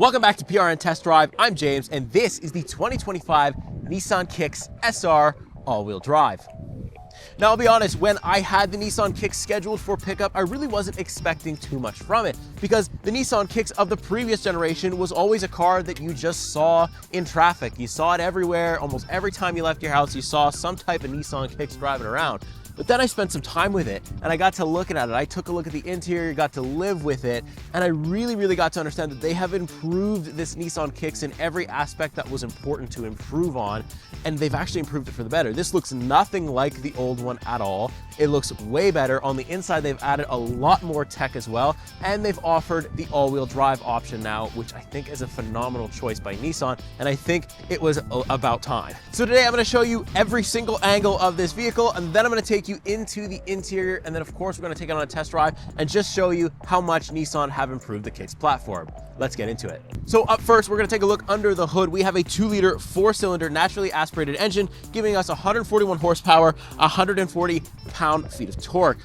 Welcome back to PRN Test Drive. I'm James, and this is the 2025 Nissan Kicks SR all-wheel drive. Now, I'll be honest, when I had the Nissan Kicks scheduled for pickup, I really wasn't expecting too much from it because the Nissan Kicks of the previous generation was always a car that you just saw in traffic. You saw it everywhere. Almost every time you left your house, you saw some type of Nissan Kicks driving around. But then I spent some time with it and I got to looking at it. I took a look at the interior, got to live with it, and I really got to understand that they have improved this Nissan Kicks in every aspect that was important to improve on, and they've actually improved it for the better. This looks nothing like the old one at all. It looks way better. On the inside, they've added a lot more tech as well, and they've offered the all-wheel drive option now, which I think is a phenomenal choice by Nissan, and I think it was about time. So today I'm going to show you every single angle of this vehicle, and then I'm going to take you into the interior, and then of course we're going to take it on a test drive and just show you how much Nissan have improved the Kicks platform. Let's get into it. So up first, we're going to take a look under the hood. We have a 2-liter 4-cylinder naturally aspirated engine giving us 141 horsepower, 140 pound-feet of torque.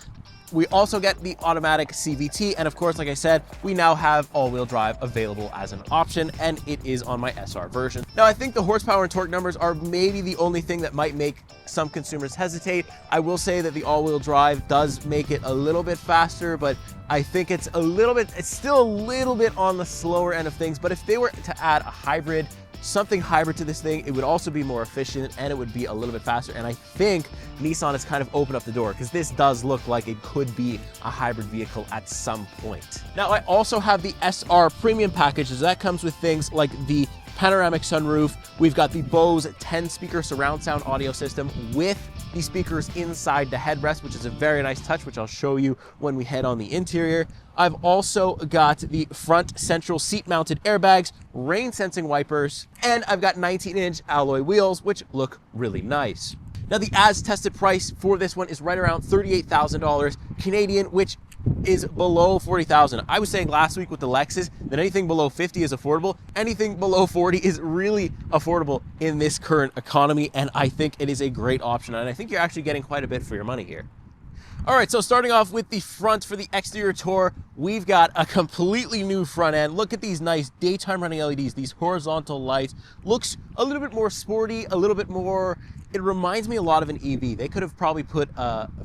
We also get the automatic CVT, and of course, like I said, we now have all-wheel drive available as an option, and it is on my SR version. Now, I think the horsepower and torque numbers are maybe the only thing that might make some consumers hesitate. I will say that the all-wheel drive does make it a little bit faster, but I think it's still a little bit on the slower end of things. But if they were to add a hybrid, something hybrid to this thing, it would also be more efficient and it would be a little bit faster. And I think Nissan has kind of opened up the door because this does look like it could be a hybrid vehicle at some point. Now, I also have the SR premium package. That comes with things like the panoramic sunroof. We've got the Bose 10-speaker surround sound audio system with the speakers inside the headrest, which is a very nice touch, which I'll show you when we head on the interior. I've also got the front central seat mounted airbags, rain sensing wipers, and I've got 19-inch alloy wheels, which look really nice. Now, the as tested price for this one is right around $38,000 Canadian, which is below $40,000. I was saying last week with the Lexus that anything below 50 is affordable. Anything below 40 is really affordable in this current economy, and I think it is a great option, and I think you're actually getting quite a bit for your money here. All right, so starting off with the front for the exterior tour, we've got a completely new front end. Look at these nice daytime running LEDs, these horizontal lights. Looks a little bit more sporty, a little bit more, it reminds me a lot of an EV. They could have probably put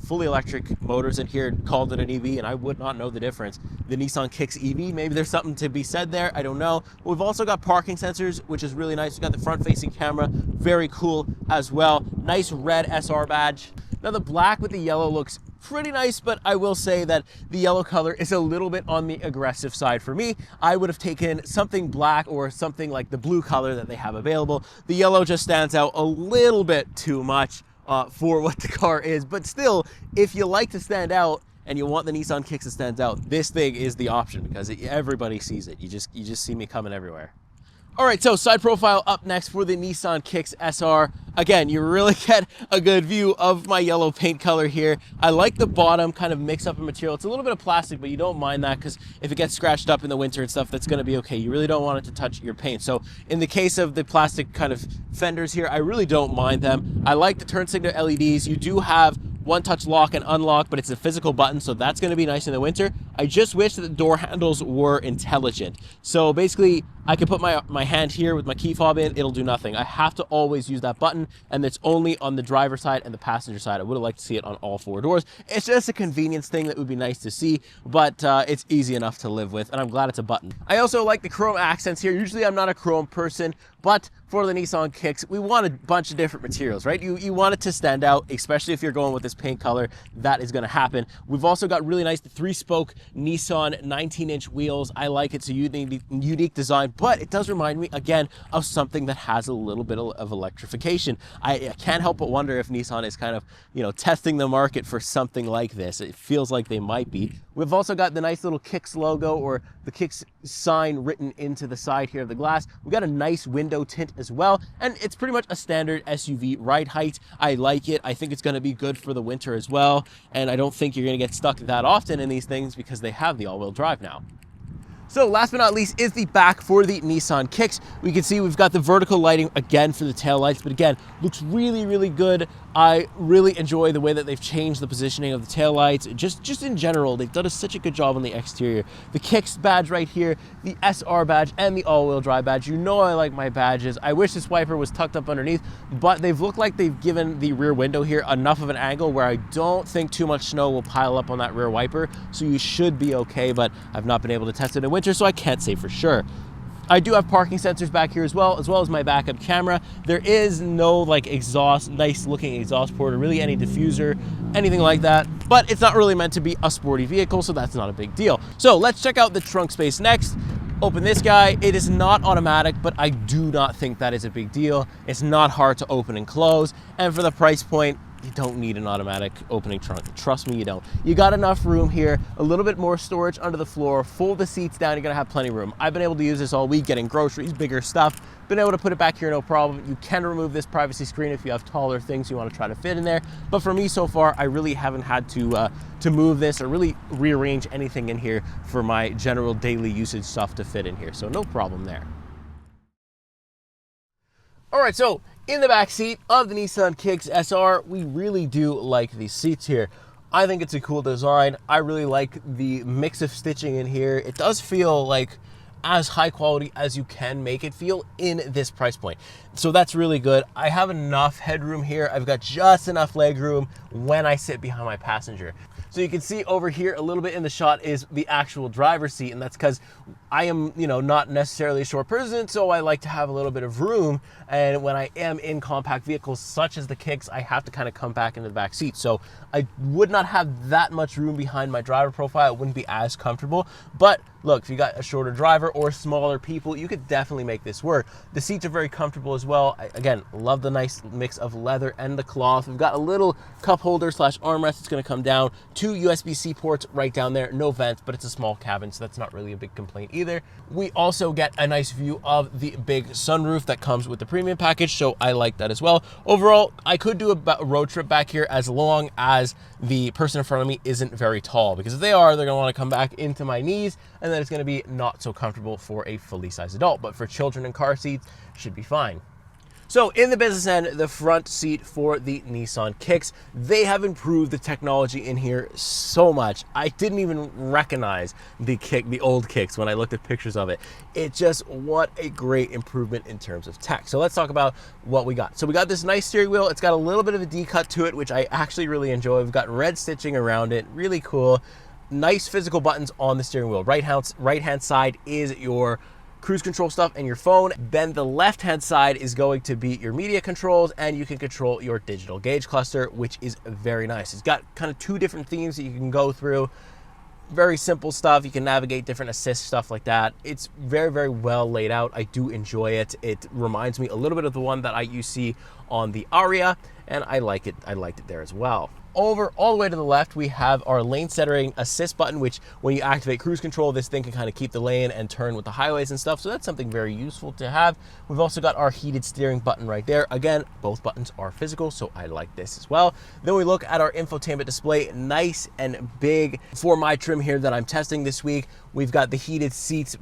fully electric motors in here and called it an EV, and I would not know the difference. The Nissan Kicks EV, maybe there's something to be said there, I don't know. But we've also got parking sensors, which is really nice. We've got the front-facing camera, very cool as well. Nice red SR badge. Now, the black with the yellow looks pretty nice, but I will say that the yellow color is a little bit on the aggressive side for me. I would have taken something black or something like the blue color that they have available. The yellow just stands out a little bbit too much for what the car is, but still, if you like to stand out and you want the Nissan Kicks to stand out, this thing is the option because everybody sees it. You just see me coming everywhere. All right, so side profile up next for the Nissan Kicks SR. Again, you really get a good view of my yellow paint color here. I like the bottom kind of mix up of material. It's a little bit of plastic, but you don't mind that because if it gets scratched up in the winter and stuff, that's going to be okay. You really don't want it to touch your paint. So in the case of the plastic kind of fenders here, I really don't mind them. I like the turn signal LEDs. You do have one-touch lock and unlock, but it's a physical button, so that's going to be nice in the winter. I just wish that the door handles were intelligent. So basically, I can put my hand here with my key fob in, it'll do nothing. I have to always use that button, and it's only on the driver's side and the passenger side. I would have liked to see it on all 4 doors. It's just a convenience thing that would be nice to see, but it's easy enough to live with, and I'm glad it's a button. I also like the chrome accents here. Usually I'm not a chrome person, but for the Nissan Kicks, we want a bunch of different materials, right? You want it to stand out, especially if you're going with this paint color. That is going to happen. We've also got really nice 3-spoke Nissan 19-inch wheels. I like it. It's a unique design, but it does remind me, again, of something that has a little bit of electrification. I can't help but wonder if Nissan is kind of, testing the market for something like this. It feels like they might be. We've also got the nice little Kicks logo or the Kicks sign written into the side here of the glass. We've got a nice window tint as well, and it's pretty much a standard SUV ride height. I like it. I think it's going to be good for the winter as well, and I don't think you're going to get stuck that often in these things because they have the all-wheel drive now. So last but not least is the back for the Nissan Kicks. We can see we've got the vertical lighting again for the taillights, but again, looks really, really good. I really enjoy the way that they've changed the positioning of the taillights. Just in general, they've done such a good job on the exterior. The Kicks badge right here, the SR badge, and the all-wheel drive badge. You know I like my badges. I wish this wiper was tucked up underneath, but they've looked like they've given the rear window here enough of an angle where I don't think too much snow will pile up on that rear wiper, so you should be okay, but I've not been able to test it in winter, so I can't say for sure. I do have parking sensors back here as well as my backup camera. There is no like exhaust, nice looking exhaust port or really any diffuser, anything like that, but it's not really meant to be a sporty vehicle, so that's not a big deal. So let's check out the trunk space next. Open this guy. It is not automatic, but I do not think that is a big deal. It's not hard to open and close, and for the price point, you don't need an automatic opening trunk. Trust me, you don't. You got enough room here, a little bit more storage under the floor, fold the seats down, you're gonna have plenty of room. I've been able to use this all week, getting groceries, bigger stuff, been able to put it back here no problem. You can remove this privacy screen if you have taller things you wanna try to fit in there. But for me so far, I really haven't had to move this or really rearrange anything in here for my general daily usage stuff to fit in here. So no problem there. All right, so in the back seat of the Nissan Kicks SR, we really do like these seats here. I think it's a cool design. I really like the mix of stitching in here. It does feel like as high quality as you can make it feel in this price point. So that's really good. I have enough headroom here. I've got just enough leg room when I sit behind my passenger. So you can see over here a little bit in the shot is the actual driver's seat, and that's because I am, not necessarily a short person, so I like to have a little bit of room. And when I am in compact vehicles such as the Kicks, I have to kind of come back into the back seat. So I would not have that much room behind my driver profile. It wouldn't be as comfortable. But look, if you got a shorter driver or smaller people, you could definitely make this work. The seats are very comfortable as well. Again, love the nice mix of leather and the cloth. We've got a little cup holder / armrest that's going to come down. 2 USB-C ports right down there. No vents, but it's a small cabin, so that's not really a big complaint either. We also get a nice view of the big sunroof that comes with the premium package, so I like that as well. Overall, I could do a road trip back here as long as the person in front of me isn't very tall, because if they are, they're going to want to come back into my knees, and then it's going to be not so comfortable for a fully sized adult. But for children in car seats, should be fine. So in the business end, the front seat for the Nissan Kicks, they have improved the technology in here so much. I didn't even recognize the old Kicks when I looked at pictures of it. It just, what a great improvement in terms of tech. So let's talk about what we got. So we got this nice steering wheel. It's got a little bit of a D-cut to it, which I actually really enjoy. We've got red stitching around it, really cool. Nice physical buttons on the steering wheel. Right hand side is your cruise control stuff and your phone. Then the left hand side is going to be your media controls, and you can control your digital gauge cluster, which is very nice. It's got kind of 2 different themes that you can go through. Very simple stuff. You can navigate different assist stuff like that. It's very, very well laid out. I do enjoy it. It reminds me a little bit of the one that you see on the Aria, and I like it. I liked it there as well. Over all the way to the left, we have our lane centering assist button, which when you activate cruise control, this thing can kind of keep the lane and turn with the highways and stuff. So that's something very useful to have. We've also got our heated steering button right there. Again, both buttons are physical, so I like this as well. Then we look at our infotainment display, nice and big for my trim here that I'm testing this week. We've got the heated seats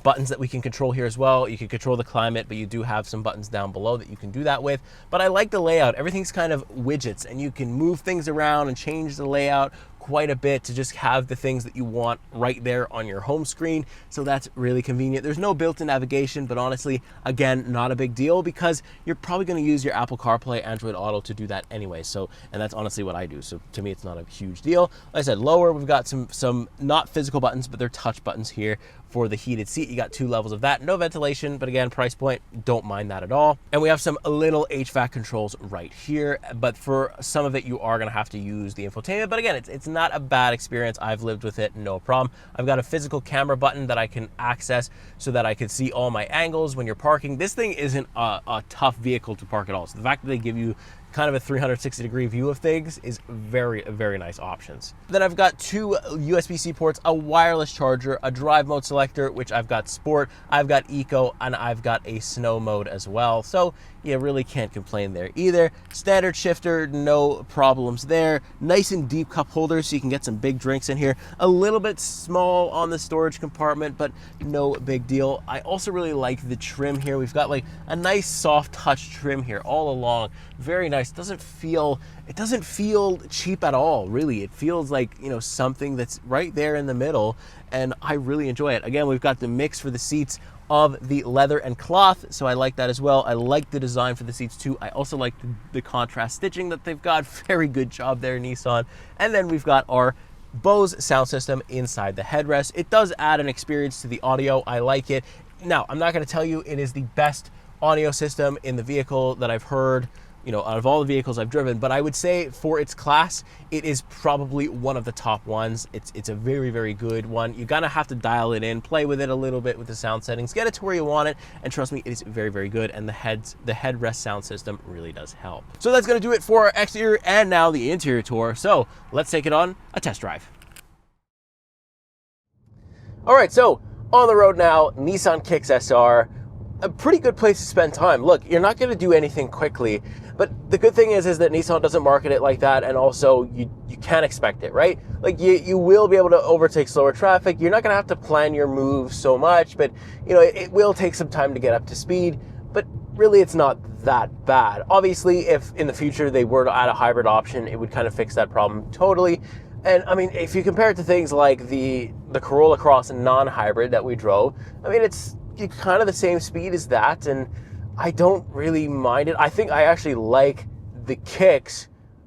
buttons that we can control here as well. You can control the climate, but you do have some buttons down below that you can do that with. But I like the layout. Everything's kind of widgets, and you can move things around and change the layout quite a bit to just have the things that you want right there on your home screen. So that's really convenient. There's no built-in navigation, but honestly, again, not a big deal because you're probably going to use your Apple CarPlay, Android Auto to do that anyway. So, and that's honestly what I do. So to me, it's not a huge deal. Like I said, lower, we've got some not physical buttons, but they're touch buttons here for the heated seat. You got 2 levels of that. No ventilation, but again, price point, don't mind that at all. And we have some little HVAC controls right here, but for some of it, you are going to have to use the infotainment. But again, it's not a bad experience. I've lived with it, no problem. I've got a physical camera button that I can access so that I can see all my angles when you're parking. This thing isn't a tough vehicle to park at all. So the fact that they give you kind of a 360-degree view of things is very nice options. Then I've got 2 USB-C ports, a wireless charger, a drive mode selector, which I've got sport, I've got eco, and I've got a snow mode as well. So you really can't complain there either. Standard shifter, no problems there. Nice and deep cup holders so you can get some big drinks in here. A little bit small on the storage compartment, but no big deal. I also really like the trim here. We've got like a nice soft touch trim here all along. Very nice. It doesn't feel cheap at all, really. It feels like, you know, something that's right there in the middle, and I really enjoy it. Again, we've got the mix for the seats of the leather and cloth, so I like that as well. I like the design for the seats too. I also like the contrast stitching that they've got. Very good job there, Nissan. And then we've got our Bose sound system inside the headrest. It does add an experience to the audio. I like it. Now, I'm not going to tell you it is the best audio system in the vehicle that I've heard, you know, out of all the vehicles I've driven, but I would say for its class, it is probably one of the top ones. It's a very, very good one. You're gonna have to dial it in, play with it a little bit with the sound settings, get it to where you want it, and trust me, it is very, very good, and the headrest sound system really does help. So that's gonna do it for our exterior and now the interior tour. So let's take it on a test drive. All right, so on the road now, Nissan Kicks SR. A pretty good place to spend time. Look, you're not going to do anything quickly, but the good thing is that Nissan doesn't market it like that, and also you can't expect it, right? Like you will be able to overtake slower traffic. You're not going to have to plan your moves so much, but you know, it will take some time to get up to speed, but really it's not that bad. Obviously, if in the future they were to add a hybrid option, it would kind of fix that problem totally. And I mean, if you compare it to things like the Corolla Cross non-hybrid that we drove, I mean, it's kind of the same speed as that, and I don't really mind it. I think I actually like the Kicks,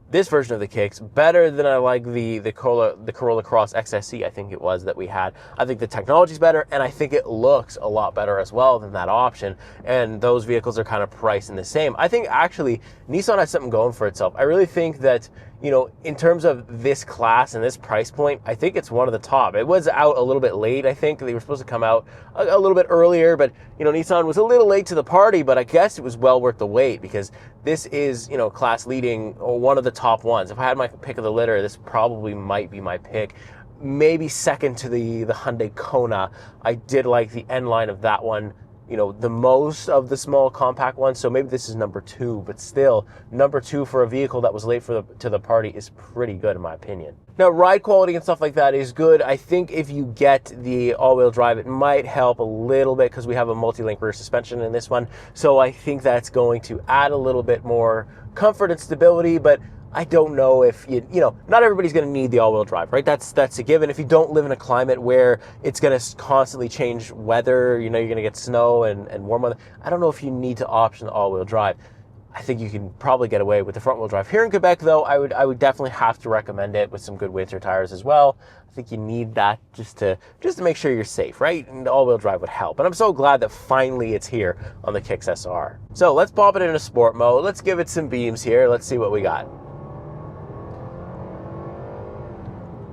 this version of the Kicks, better than I like the Corolla Cross XSE, I think it was, that we had. I think the technology's better, and I think it looks a lot better as well than that option, and those vehicles are kind of priced in the same. I think actually Nissan has something going for itself. I really think that, you know, in terms of this class and this price point, I think it's one of the top. It was out a little bit late, I think. They were supposed to come out a little bit earlier, but, you know, Nissan was a little late to the party, but I guess it was well worth the wait because this is, you know, class leading, or one of the top ones. If I had my pick of the litter, this probably might be my pick. Maybe second to the Hyundai Kona. I did like the end line of that one, you know, the most of the small compact ones, so maybe this is number 2, but still, number 2 for a vehicle that was late to the party is pretty good in my opinion. Now, ride quality and stuff like that is good. I think if you get the all-wheel drive, it might help a little bit because we have a multi-link rear suspension in this one, so I think that's going to add a little bit more comfort and stability, but I don't know if you know, not everybody's going to need the all-wheel drive, right? That's a given. If you don't live in a climate where it's going to constantly change weather, you know, you're going to get snow and warm weather, I don't know if you need to option the all-wheel drive. I think you can probably get away with the front-wheel drive. Here in Quebec, though, I would definitely have to recommend it with some good winter tires as well. I think you need that just to make sure you're safe, right? And the all-wheel drive would help. And I'm so glad that finally it's here on the Kicks SR. So let's pop it into sport mode. Let's give it some beams here. Let's see what we got.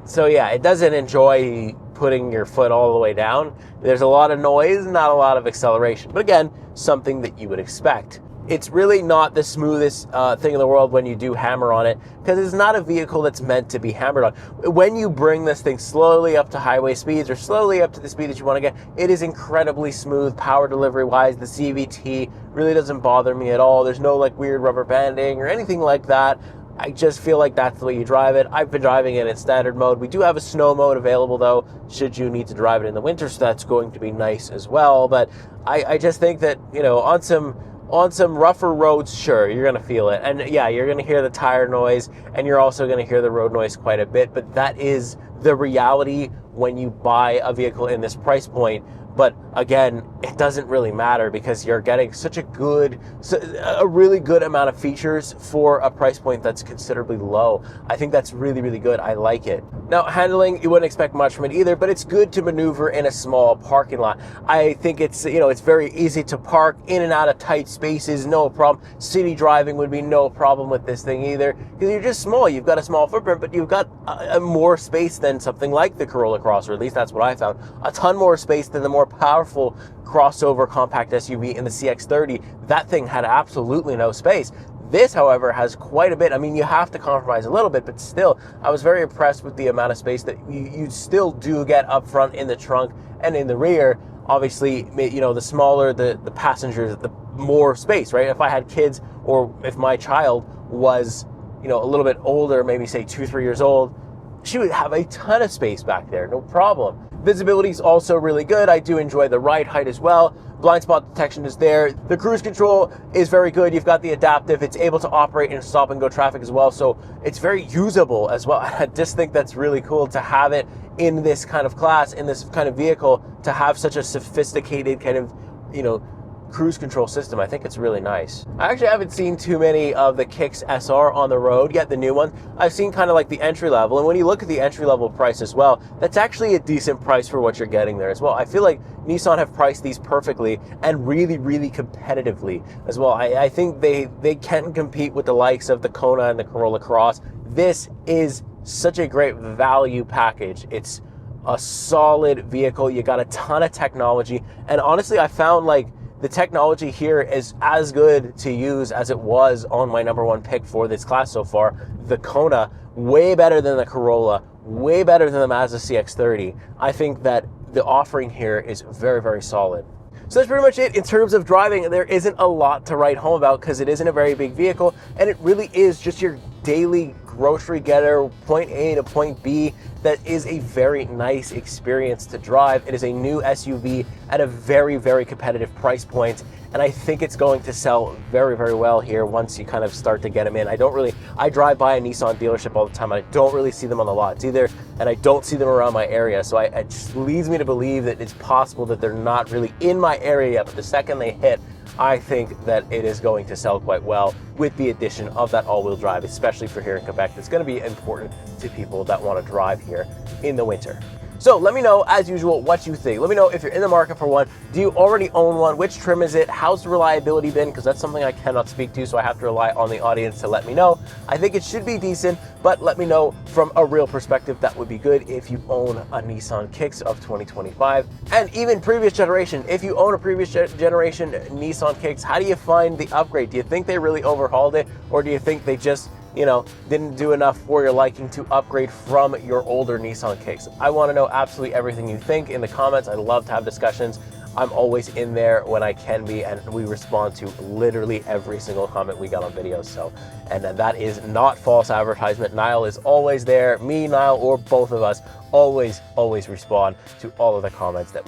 So yeah, it doesn't enjoy putting your foot all the way down. There's a lot of noise, not a lot of acceleration. But again, something that you would expect. It's really not the smoothest thing in the world when you do hammer on it, because it's not a vehicle that's meant to be hammered on. When you bring this thing slowly up to highway speeds or slowly up to the speed that you want to get, it is incredibly smooth power delivery wise. The CVT really doesn't bother me at all. There's no like weird rubber banding or anything like that. I just feel like that's the way you drive it. I've been driving it in standard mode. We do have a snow mode available though, should you need to drive it in the winter, so that's going to be nice as well. But I just think that, you know, on some rougher roads, sure, you're going to feel it. And yeah, you're going to hear the tire noise, and you're also going to hear the road noise quite a bit, but that is the reality when you buy a vehicle in this price point. But again, it doesn't really matter because you're getting such a really good amount of features for a price point that's considerably low. I think that's really, really good. I like it. Now, handling, you wouldn't expect much from it either, but it's good to maneuver in a small parking lot. I think it's, you know, it's very easy to park in and out of tight spaces, no problem. City driving would be no problem with this thing either, because you're just small. You've got a small footprint, but you've got a more space than something like the Corolla Cross, or at least that's what I found. A ton more space than the more powerful crossover compact SUV in the CX-30. That thing had absolutely no space. This, however, has quite a bit. I mean, you have to compromise a little bit, but still, I was very impressed with the amount of space that you still do get up front in the trunk and in the rear. Obviously, you know, the smaller the passengers, more space, right? If I had kids, or if my child was, you know, a little bit older, maybe say 2-3 years old, she would have a ton of space back there, no problem. Visibility is also really good. I do enjoy the ride height as well. Blind spot detection is there. The cruise control is very good. You've got the adaptive. It's able to operate in stop and go traffic as well. So it's very usable as well. I just think that's really cool to have it in this kind of class, in this kind of vehicle, to have such a sophisticated kind of, you know, cruise control system. I think it's really nice. I actually haven't seen too many of the Kicks SR on the road yet, the new ones. I've seen kind of like the entry level, and when you look at the entry level price as well, that's actually a decent price for what you're getting there as well. I feel like Nissan have priced these perfectly and really, really competitively as well. I think they can compete with the likes of the Kona and the Corolla Cross. This is such a great value package. It's a solid vehicle. You got a ton of technology, and honestly, I found like the technology here is as good to use as it was on my #1 pick for this class so far. The Kona, way better than the Corolla, way better than the Mazda CX-30. I think that the offering here is very, very solid. So that's pretty much it in terms of driving. There isn't a lot to write home about because it isn't a very big vehicle, and it really is just your daily grocery getter, point A to point B. That is a very nice experience to drive. It is a new SUV at a very, very competitive price point, and I think it's going to sell very, very well here once you kind of start to get them in. I drive by a Nissan dealership all the time, and I don't really see them on the lots either, and I don't see them around my area, so it just leads me to believe that it's possible that they're not really in my area yet, but the second they hit, I think that it is going to sell quite well with the addition of that all-wheel drive, especially for here in Quebec. It's going to be important to people that want to drive here in the winter. So let me know, as usual, what you think. Let me know if you're in the market for one. Do you already own one? Which trim is it? How's the reliability been? Because that's something I cannot speak to, so I have to rely on the audience to let me know. I think it should be decent, but let me know from a real perspective. That would be good if you own a Nissan Kicks of 2025. And even previous generation, if you own a previous generation Nissan Kicks, how do you find the upgrade? Do you think they really overhauled it, or do you think they just, you know, didn't do enough for your liking to upgrade from your older Nissan Kicks? I want to know absolutely everything you think in the comments. I love to have discussions. I'm always in there when I can be, and we respond to literally every single comment we got on videos. So, and that is not false advertisement. Niall is always there. Me, Niall, or both of us always respond to all of the comments that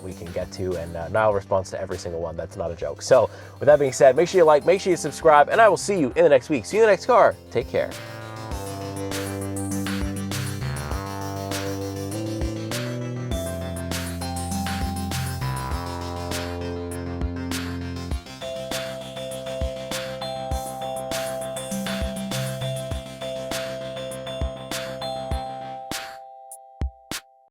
we can get to, and Niall responds to every single one. That's not a joke. So with that being said, make sure you like, make sure you subscribe, and I will see you in the next week. See you in the next car. Take care.